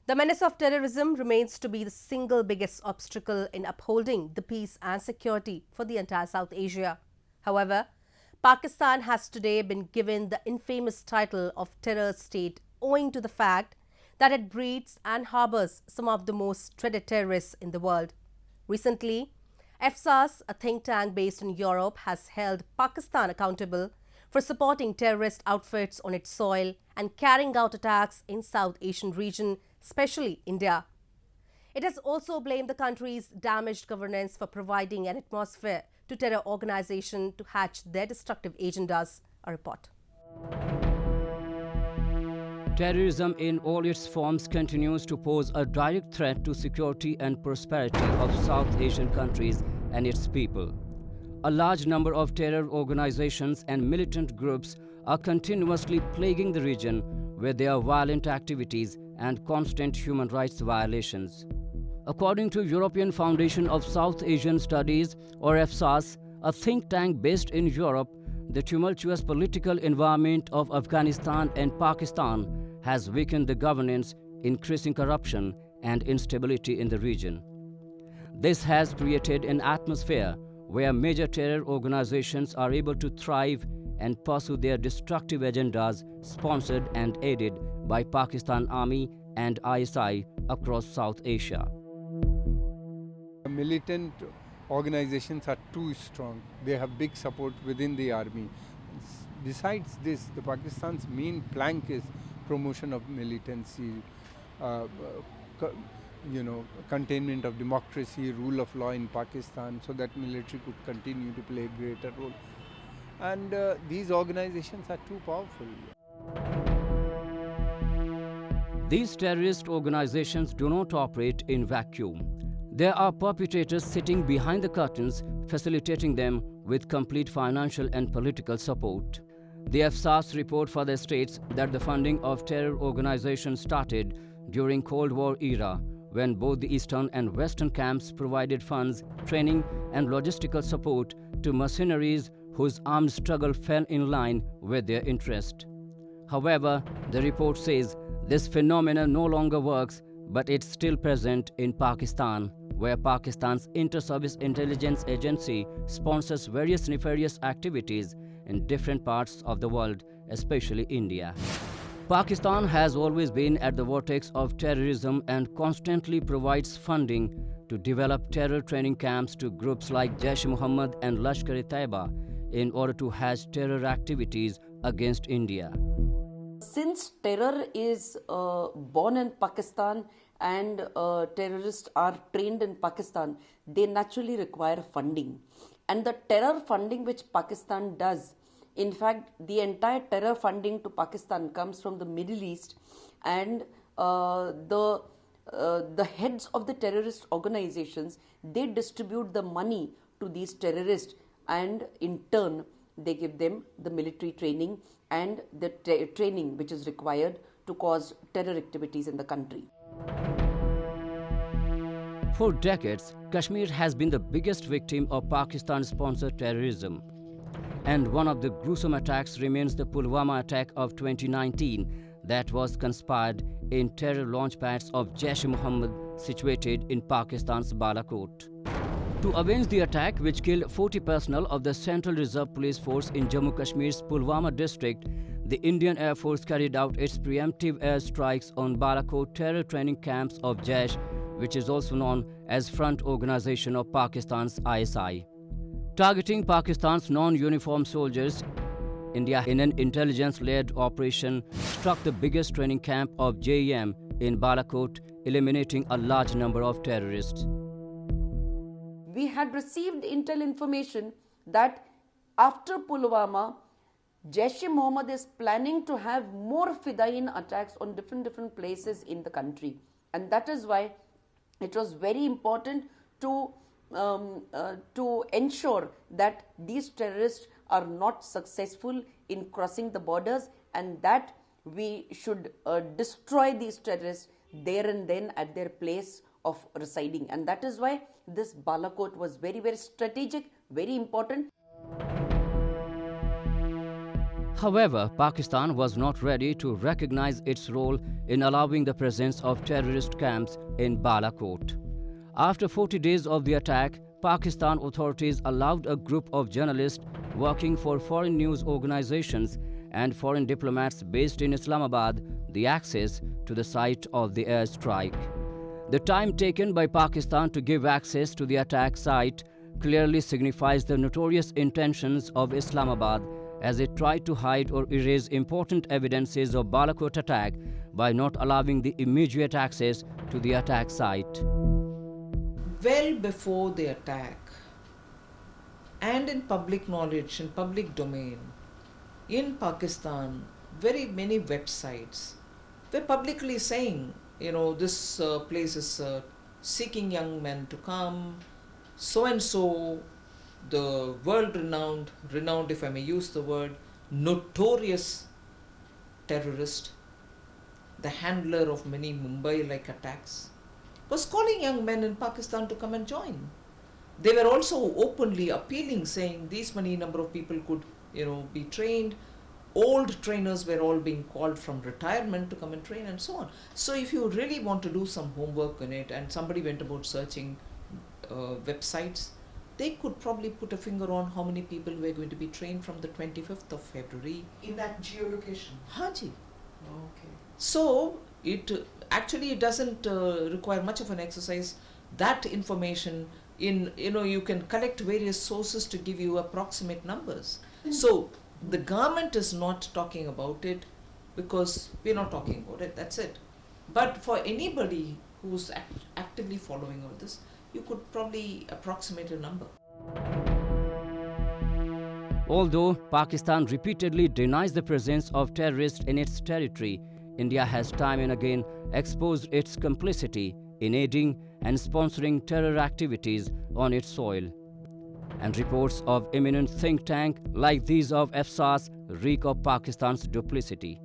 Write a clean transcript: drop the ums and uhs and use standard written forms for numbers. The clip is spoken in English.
The menace of terrorism remains to be the single biggest obstacle in upholding the peace and security for the entire South Asia. However, Pakistan has today been given the infamous title of terror state owing to the fact that it breeds and harbors some of the most dreaded terrorists in the world. Recently, FSAS, a think tank based in Europe, has held Pakistan accountable for supporting terrorist outfits on its soil and carrying out attacks in South Asian region, especially India. It has also blamed the country's damaged governance for providing an atmosphere to terror organizations to hatch their destructive agendas. A report. Terrorism in all its forms continues to pose a direct threat to security and prosperity of South Asian countries and its people. A large number of terror organizations and militant groups are continuously plaguing the region with their violent activities and constant human rights violations. According to European Foundation of South Asian Studies, or FSAS, a think tank based in Europe, the tumultuous political environment of Afghanistan and Pakistan has weakened the governance, increasing corruption and instability in the region. This has created an atmosphere where major terror organizations are able to thrive and pursue their destructive agendas sponsored and aided by Pakistan Army and ISI across South Asia. Militant organizations are too strong. They have big support within the army. Besides this, the Pakistan's main plank is promotion of militancy, containment of democracy, rule of law in Pakistan, so that military could continue to play a greater role. And these organizations are too powerful. These terrorist organizations do not operate in vacuum. There are perpetrators sitting behind the curtains, facilitating them with complete financial and political support. The FSAS report further states that the funding of terror organizations started during Cold War era, when both the Eastern and Western camps provided funds, training and logistical support to mercenaries whose armed struggle fell in line with their interest. However, the report says this phenomenon no longer works, but it's still present in Pakistan, where Pakistan's Inter-Service Intelligence Agency sponsors various nefarious activities in different parts of the world, especially India. Pakistan has always been at the vortex of terrorism and constantly provides funding to develop terror training camps to groups like Jaish Mohammad and Lashkar-e-Taiba in order to hatch terror activities against India. Since terror is born in Pakistan and terrorists are trained in Pakistan, they naturally require funding. And the terror funding which Pakistan does, in fact, the entire terror funding to Pakistan comes from the Middle East, and the heads of the terrorist organizations, they distribute the money to these terrorists, and in turn they give them the military training and the training which is required to cause terror activities in the country. For decades, Kashmir has been the biggest victim of Pakistan-sponsored terrorism. And one of the gruesome attacks remains the Pulwama attack of 2019 that was conspired in terror launchpads of Jaish-e-Mohammed situated in Pakistan's Balakot. To avenge the attack, which killed 40 personnel of the Central Reserve Police Force in Jammu Kashmir's Pulwama district, the Indian Air Force carried out its preemptive air strikes on Balakot terror training camps of Jaish, which is also known as Front Organization of Pakistan's ISI. Targeting Pakistan's non-uniformed soldiers, India, in an intelligence-led operation, struck the biggest training camp of JEM in Balakot, eliminating a large number of terrorists. We had received intel information that after Pulwama, Jaish-e-Mohammed is planning to have more Fidain attacks on different places in the country. And that is why it was very important to ensure that these terrorists are not successful in crossing the borders, and that we should destroy these terrorists there and then at their place of residing. And that is why this Balakot was very, very strategic, very important. However, Pakistan was not ready to recognize its role in allowing the presence of terrorist camps in Balakot. After 40 days of the attack, Pakistan authorities allowed a group of journalists working for foreign news organizations and foreign diplomats based in Islamabad the access to the site of the airstrike. The time taken by Pakistan to give access to the attack site clearly signifies the notorious intentions of Islamabad as it tried to hide or erase important evidences of Balakot attack by not allowing the immediate access to the attack site. Well before the attack, and in public knowledge, in public domain, in Pakistan, very many websites were publicly saying, this place is seeking young men to come, so and so, the world-renowned, if I may use the word, notorious terrorist, the handler of many Mumbai-like attacks, was calling young men in Pakistan to come and join. They were also openly appealing, saying these many number of people could, be trained. Old trainers were all being called from retirement to come and train and so on. So if you really want to do some homework on it, and somebody went about searching websites, they could probably put a finger on how many people were going to be trained from the 25th of February. In that geolocation? Haji. Okay. So it doesn't require much of an exercise. That information you can collect various sources to give you approximate numbers. So the government is not talking about it because we're not talking about it, that's it. But for anybody who's actively following all this, you could probably approximate a number. Although Pakistan repeatedly denies the presence of terrorists in its territory, India has time and again exposed its complicity in aiding and sponsoring terror activities on its soil. And reports of eminent think tank like these of FSAS reek of Pakistan's duplicity.